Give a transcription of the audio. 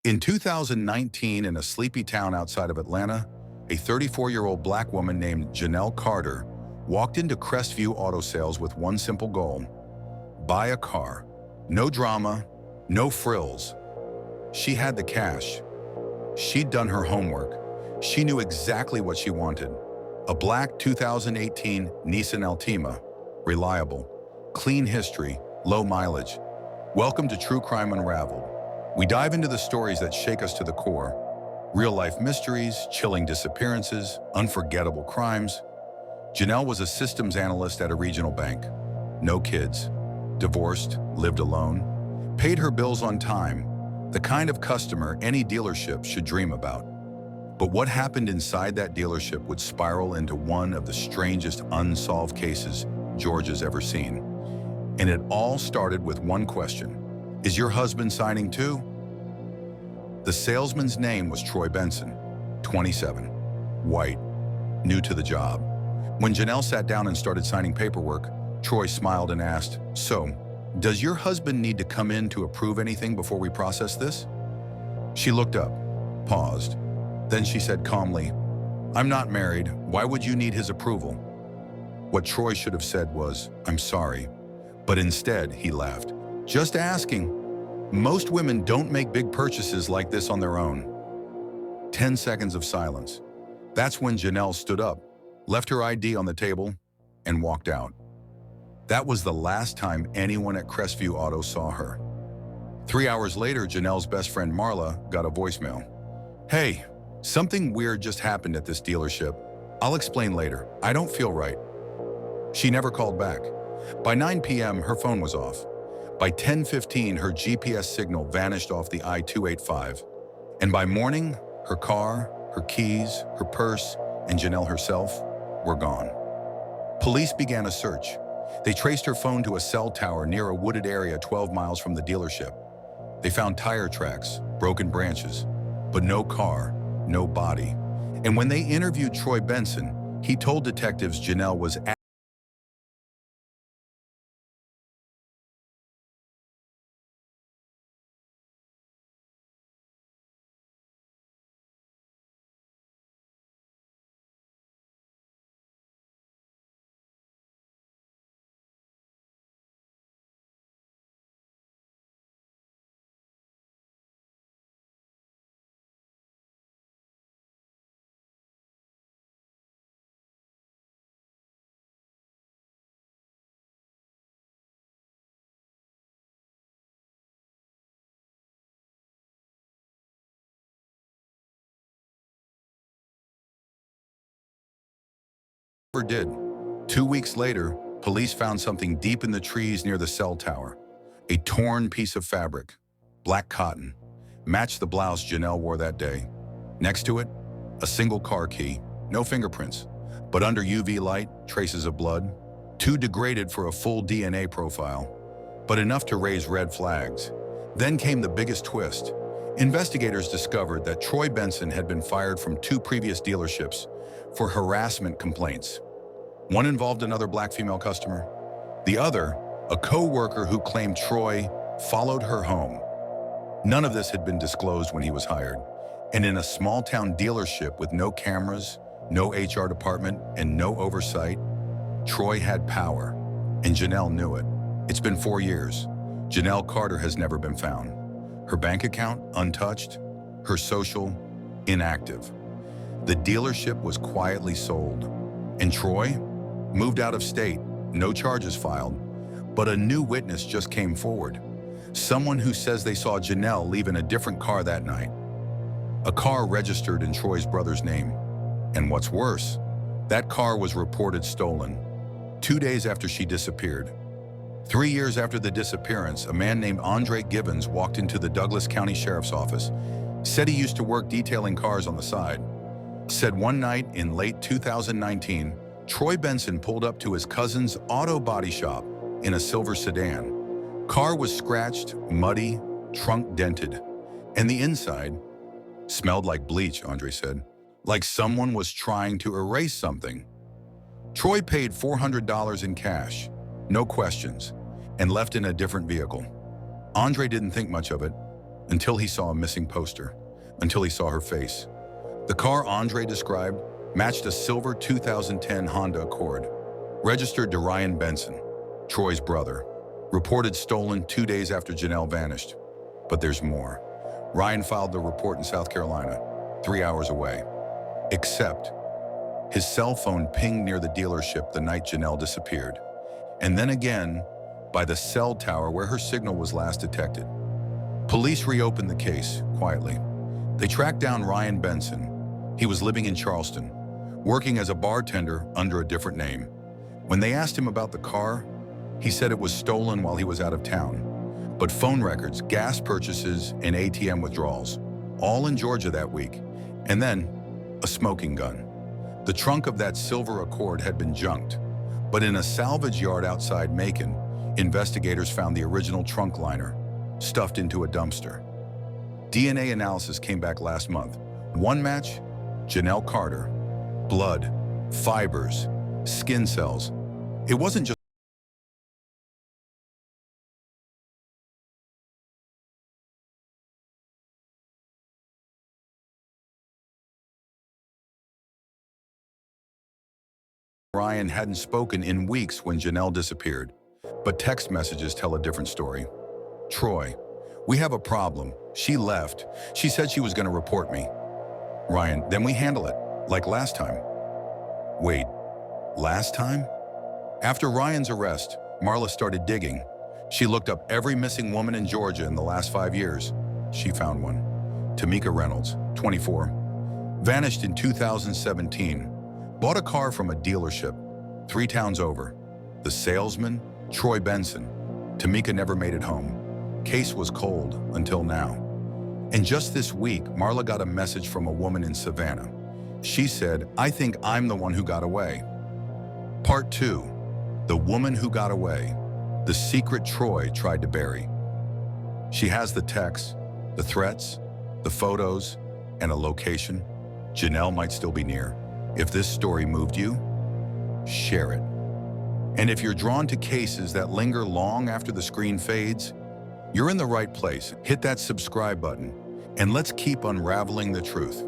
In 2019, in a sleepy town outside of Atlanta, a 34-year-old black woman named Janelle Carter walked into Crestview Auto Sales with one simple goal: buy a car. No drama, no frills. She had the cash. She'd done her homework. She knew exactly what she wanted. A black 2018 Nissan Altima. Reliable, clean history, low mileage. Welcome to True Crime Unraveled. We dive into the stories that shake us to the core. Real-life mysteries, chilling disappearances, unforgettable crimes. Janelle was a systems analyst at a regional bank. No kids. Divorced, lived alone. Paid her bills on time. The kind of customer any dealership should dream about. But what happened inside that dealership would spiral into one of the strangest unsolved cases Georgia's ever seen. And it all started with one question. Is your husband signing too? The salesman's name was Troy Benson, 27, white, new to the job. When Janelle sat down and started signing paperwork, Troy smiled and asked, "So, does your husband need to come in to approve anything before we process this?" She looked up, paused. Then she said calmly, "I'm not married. Why would you need his approval?" What Troy should have said was, "I'm sorry." But instead, he laughed. "Just asking. Most women don't make big purchases like this on their own." 10 seconds of silence. That's when Janelle stood up, left her ID on the table, and walked out. That was the last time anyone at Crestview Auto saw her. 3 hours later, Janelle's best friend Marla got a voicemail. "Hey, something weird just happened at this dealership. I'll explain later. I don't feel right." She never called back. By 9 p.m., her phone was off. By 10:15, her GPS signal vanished off the I-285. And by morning, her car, her keys, her purse, and Janelle herself were gone. Police began a search. They traced her phone to a cell tower near a wooded area 12 miles from the dealership. They found tire tracks, broken branches, but no car, no body. And when they interviewed Troy Benson, he told detectives Janelle was did. 2 weeks later, police found something deep in the trees near the cell tower. A torn piece of fabric, black cotton, matched the blouse Janelle wore that day. Next to it, a single car key, no fingerprints, but under UV light, traces of blood, too degraded for a full DNA profile, but enough to raise red flags. Then came the biggest twist. Investigators discovered that Troy Benson had been fired from 2 previous dealerships for harassment complaints. One involved another black female customer. The other, a co-worker who claimed Troy followed her home. None of this had been disclosed when he was hired. And in a small-town dealership with no cameras, no HR department, and no oversight, Troy had power, and Janelle knew it. It's been 4 years. Janelle Carter has never been found. Her bank account, untouched. Her social, inactive. The dealership was quietly sold. And Troy moved out of state, no charges filed. But a new witness just came forward. Someone who says they saw Janelle leave in a different car that night. A car registered in Troy's brother's name. And what's worse, that car was reported stolen 2 days after she disappeared. 3 years after the disappearance, a man named Andre Gibbons walked into the Douglas County Sheriff's Office, said he used to work detailing cars on the side. Said one night in late 2019, Troy Benson pulled up to his cousin's auto body shop in a silver sedan. Car was scratched, muddy, trunk dented, and the inside smelled like bleach, Andre said, like someone was trying to erase something. Troy paid $400 in cash, no questions, and left in a different vehicle. Andre didn't think much of it. until he saw a missing poster, until he saw her face. The car Andre described matched a silver 2010 Honda Accord, registered to Ryan Benson, Troy's brother, reported stolen 2 days after Janelle vanished. But there's more. Ryan filed the report in South Carolina, 3 hours away. Except, his cell phone pinged near the dealership the night Janelle disappeared, and then again by the cell tower where her signal was last detected. Police reopened the case, quietly. They tracked down Ryan Benson. He was living in Charleston, working as a bartender under a different name. When they asked him about the car, he said it was stolen while he was out of town. But phone records, gas purchases, and ATM withdrawals, all in Georgia that week. And then, a smoking gun. The trunk of that silver Accord had been junked, but in a salvage yard outside Macon, investigators found the original trunk liner, stuffed into a dumpster. DNA analysis came back last month. One match, Janelle Carter. Blood, fibers, skin cells. It wasn't just Ryan hadn't spoken in weeks when Janelle disappeared, but text messages tell a different story. Troy, we have a problem. She left. She said she was going to report me. Ryan, then we handle it, like last time. Wait, last time? After Ryan's arrest, Marla started digging. She looked up every missing woman in Georgia in the last 5 years. She found one. Tamika Reynolds, 24. Vanished in 2017. Bought a car from a dealership, 3 towns over. The salesman, Troy Benson. Tamika never made it home. Case was cold until now. And just this week, Marla got a message from a woman in Savannah. She said, "I think I'm the one who got away." Part 2, the woman who got away, the secret Troy tried to bury. She has the texts, the threats, the photos, and a location. Janelle might still be near. If this story moved you, share it. And if you're drawn to cases that linger long after the screen fades, you're in the right place. Hit that subscribe button, and let's keep unraveling the truth.